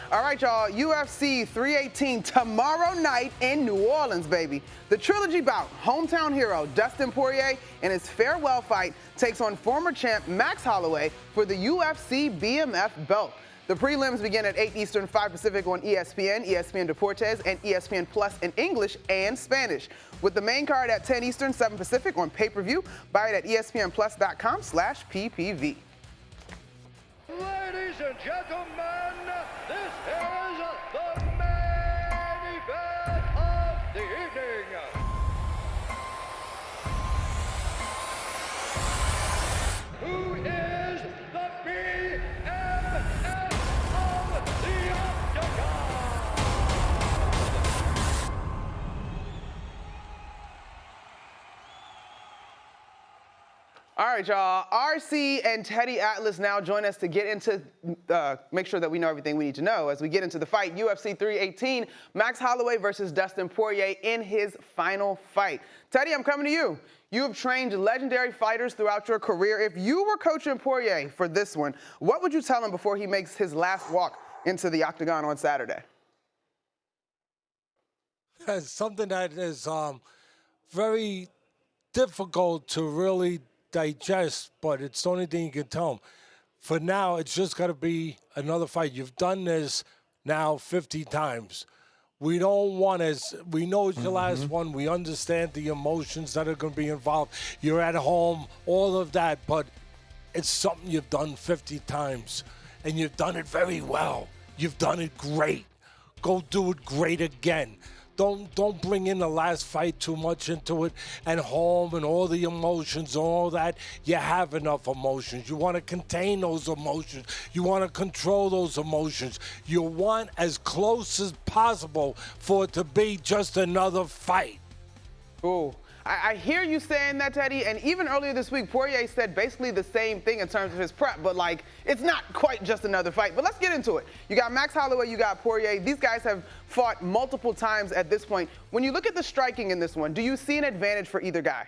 All right, y'all, UFC 318 tomorrow night in New Orleans, baby. The trilogy bout, hometown hero Dustin Poirier in his farewell fight takes on former champ Max Holloway for the UFC BMF belt. The prelims begin at 8 Eastern, 5 Pacific on ESPN, ESPN Deportes, and ESPN Plus in English and Spanish. With the main card at 10 Eastern, 7 Pacific on pay-per-view. Buy it at espnplus.com/PPV. Ladies and gentlemen, this is the main event of the evening. Who is the BMF of the Octagon? All right, y'all. RC and Teddy Atlas now join us to get into, make sure that we know everything we need to know as we get into the fight. UFC 318, Max Holloway versus Dustin Poirier in his final fight. Teddy, I'm coming to you. You have trained legendary fighters throughout your career. If you were coaching Poirier for this one, what would you tell him before he makes his last walk into the octagon on Saturday? It's something that is very difficult to really digest, but it's the only thing you can tell him. For now, it's just got to be another fight. You've done this now 50 times. We don't want we know it's your last one. We understand the emotions that are going to be involved. You're at home, all of that, but it's something you've done 50 times, and you've done it very well. You've done it great. Go do it great again. Don't bring in the last fight too much into it, and home and all the emotions and all that. You have enough emotions. You want to contain those emotions. You want to control those emotions. You want as close as possible for it to be just another fight. Ooh. I hear you saying that, Teddy, and even earlier this week, Poirier said basically the same thing in terms of his prep, but like, it's not quite just another fight. But let's get into it. You got Max Holloway, you got Poirier. These guys have fought multiple times at this point. When you look at the striking in this one, do you see an advantage for either guy?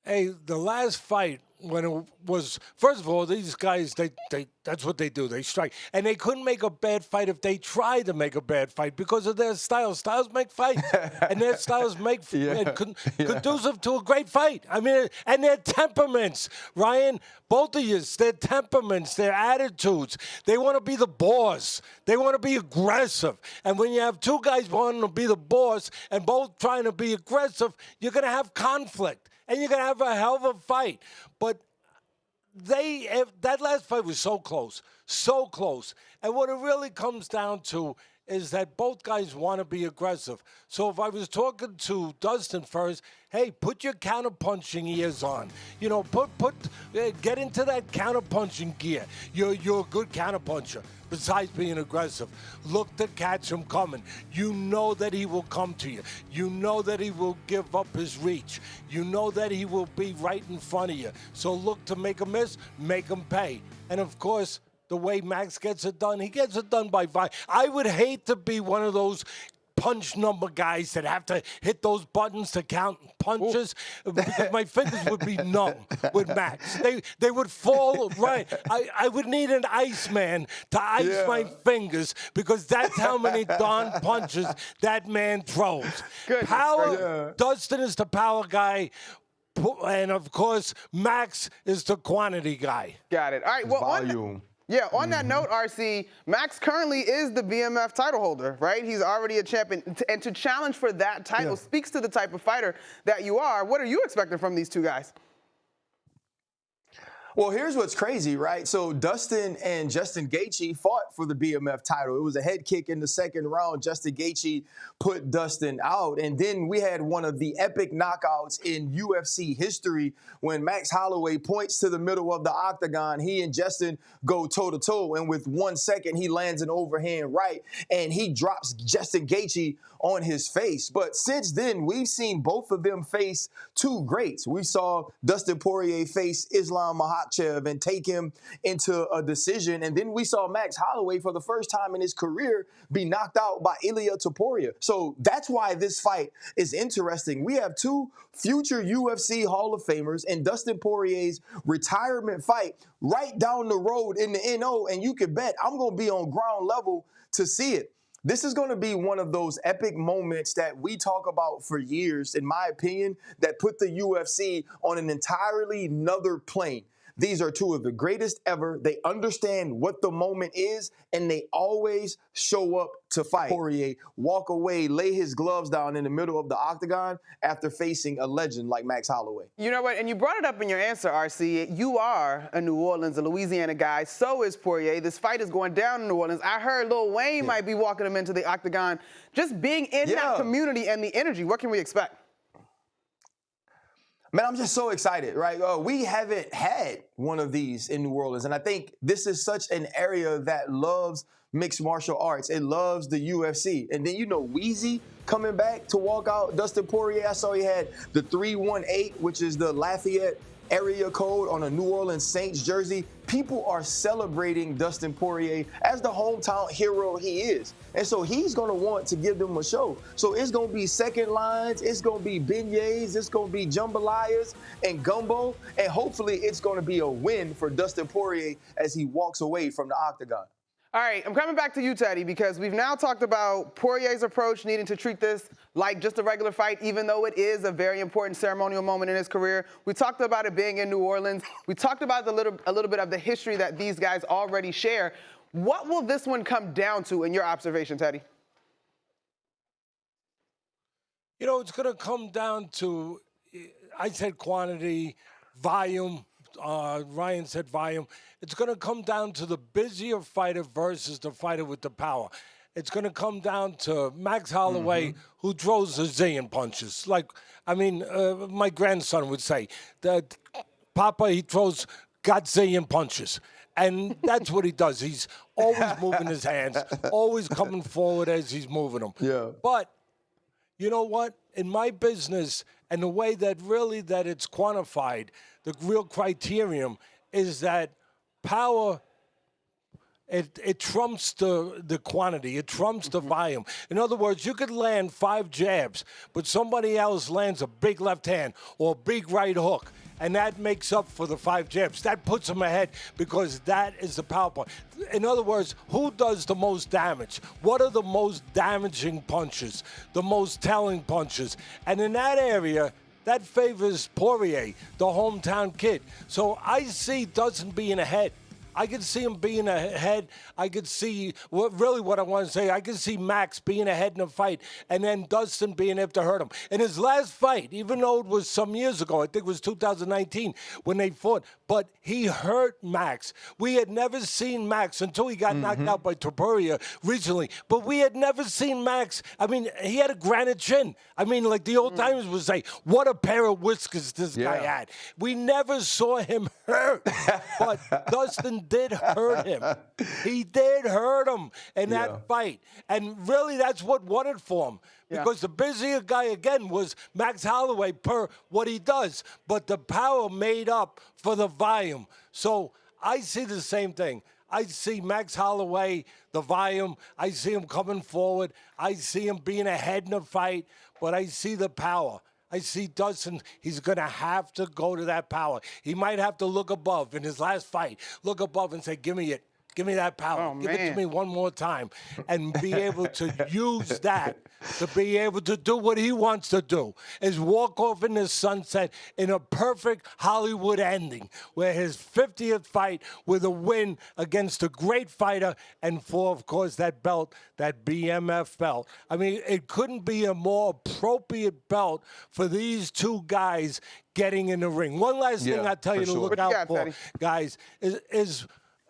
Hey, the last fight, when it was, first of all, these guys, that's what they do. They strike. And they couldn't make a bad fight if they tried to make a bad fight because of their styles. Styles make fights. And their styles make conducive to a great fight. I mean, and their temperaments, Ryan, both of you, their temperaments, their attitudes. They want to be the boss. They want to be aggressive. And when you have two guys wanting to be the boss and both trying to be aggressive, you're going to have conflict. And you're going to have a hell of a fight. But that last fight was so close, so close. And what it really comes down to is that both guys want to be aggressive. So if I was talking to Dustin first, hey, put your counterpunching ears on. You know, get into that counterpunching gear. You're a good counterpuncher. Besides being aggressive, look to catch him coming. You know that he will come to you. You know that he will give up his reach. You know that he will be right in front of you. So look to make him miss, make him pay. And of course, the way Max gets it done, he gets it done by fight. I would hate to be one of those punch number guys that have to hit those buttons to count punches because my fingers would be numb with Max. They would fall right. I would need an Iceman to ice my fingers because that's how many darn punches that man throws. Good. Power. Dustin is the power guy. And of course, Max is the quantity guy. Got it. All right. Well, volume. On that note, RC, Max currently is the BMF title holder, right? He's already a champion. And to challenge for that title speaks to the type of fighter that you are. What are you expecting from these two guys? Well, here's what's crazy, right? So Dustin and Justin Gaethje fought for the BMF title. It was a head kick in the second round. Justin Gaethje put Dustin out. And then we had one of the epic knockouts in UFC history when Max Holloway points to the middle of the octagon. He and Justin go toe-to-toe. And with 1 second, he lands an overhand right. And he drops Justin Gaethje on his face. But since then, we've seen both of them face two greats. We saw Dustin Poirier face Islam Makhachev and take him into a decision. And then we saw Max Holloway Holloway, for the first time in his career, be knocked out by Ilia Topuria. So that's why this fight is interesting. We have two future UFC Hall of Famers in Dustin Poirier's retirement fight right down the road in the NO, and you can bet I'm going to be on ground level to see it. This is going to be one of those epic moments that we talk about for years, in my opinion, that put the UFC on an entirely another plane. These are two of the greatest ever. They understand what the moment is, and they always show up to fight. Poirier walk away, lay his gloves down in the middle of the octagon after facing a legend like Max Holloway. You know what? And you brought it up in your answer, RC. You are a New Orleans, a Louisiana guy. So is Poirier. This fight is going down in New Orleans. I heard Lil Wayne might be walking him into the octagon. Just being in that community and the energy, what can we expect? Man, I'm just so excited, right? We haven't had one of these in New Orleans, and I think this is such an area that loves mixed martial arts. It loves the UFC. And then, Weezy coming back to walk out Dustin Poirier. I saw he had the 318, which is the Lafayette area code on a New Orleans Saints jersey. People are celebrating Dustin Poirier as the hometown hero he is. And so he's going to want to give them a show. So it's going to be second lines, it's going to be beignets, it's going to be jambalayas and gumbo, and hopefully it's going to be a win for Dustin Poirier as he walks away from the octagon. All right, I'm coming back to you, Teddy, because we've now talked about Poirier's approach, needing to treat this like just a regular fight, even though it is a very important ceremonial moment in his career. We talked about it being in New Orleans. We talked about a little bit of the history that these guys already share. What will this one come down to in your observation, Teddy? It's going to come down to, I said quantity, volume. Ryan said volume. It's going to come down to the busier fighter versus the fighter with the power. It's going to come down to Max Holloway, who throws a zillion punches. My grandson would say that Papa, he throws godzillion punches. And that's what he does. He's always moving his hands, always coming forward as he's moving them. Yeah. But you know what? In my business, and the way that it's quantified, the real criterion is that power, it trumps the quantity. It trumps the volume. In other words, you could land 5 jabs, but somebody else lands a big left hand or a big right hook, and that makes up for the 5 jabs. That puts them ahead because that is the power point. In other words, who does the most damage? What are the most damaging punches, the most telling punches? And in that area, that favors Poirier, the hometown kid. So I see Dustin being ahead. I could see him being ahead. I could see, what I want to say, I could see Max being ahead in the fight and then Dustin being able to hurt him. In his last fight, even though it was some years ago, I think it was 2019 when they fought, but he hurt Max. We had never seen Max until he got knocked out by Topuria recently, but we had never seen Max. He had a granite chin. Like the old timers would say, what a pair of whiskers this guy had. We never saw him hurt, but Dustin did hurt him. He did hurt him in that fight. And really, that's what won it for him. Because the busier guy, again, was Max Holloway per what he does. But the power made up for the volume. So I see the same thing. I see Max Holloway, the volume. I see him coming forward. I see him being ahead in the fight. But I see the power. I see Dustin, he's going to have to go to that power. He might have to look above in his last fight, look above and say, give me it. Give me that power. Give it to me one more time. And be able to use that to be able to do what he wants to do, is walk off in the sunset in a perfect Hollywood ending, where his 50th fight with a win against a great fighter and for, of course, that belt, that BMF belt. It couldn't be a more appropriate belt for these two guys getting in the ring. One last thing I'll tell you to look out for, guys, is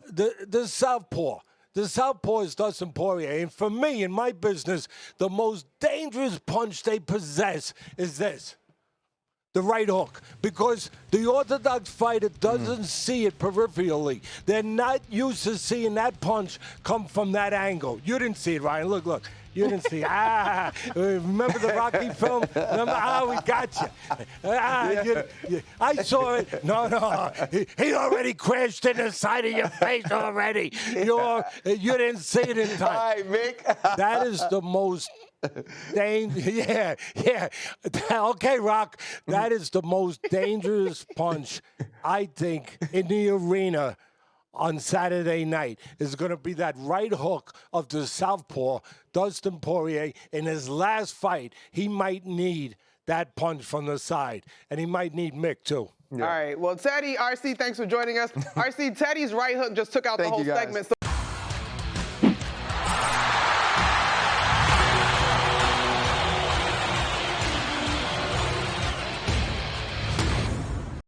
the southpaw. The southpaw is Dustin Poirier. And for me, in my business, the most dangerous punch they possess is this, the right hook. Because the orthodox fighter doesn't see it peripherally. They're not used to seeing that punch come from that angle. You didn't see it, Ryan. Look. You didn't see. Remember the Rocky film? Remember? We got you. I saw it. No. He already crashed in the side of your face already. You didn't see it in time. All right, Mick. That is the most yeah. Okay, Rock. That is the most dangerous punch, I think, in the arena on Saturday night. Is going to be that right hook of the southpaw, Dustin Poirier. In his last fight, he might need that punch from the side, and he might need Mick, too. Yeah. All right. Well, Teddy, RC, thanks for joining us. RC, Teddy's right hook just took out the whole segment. So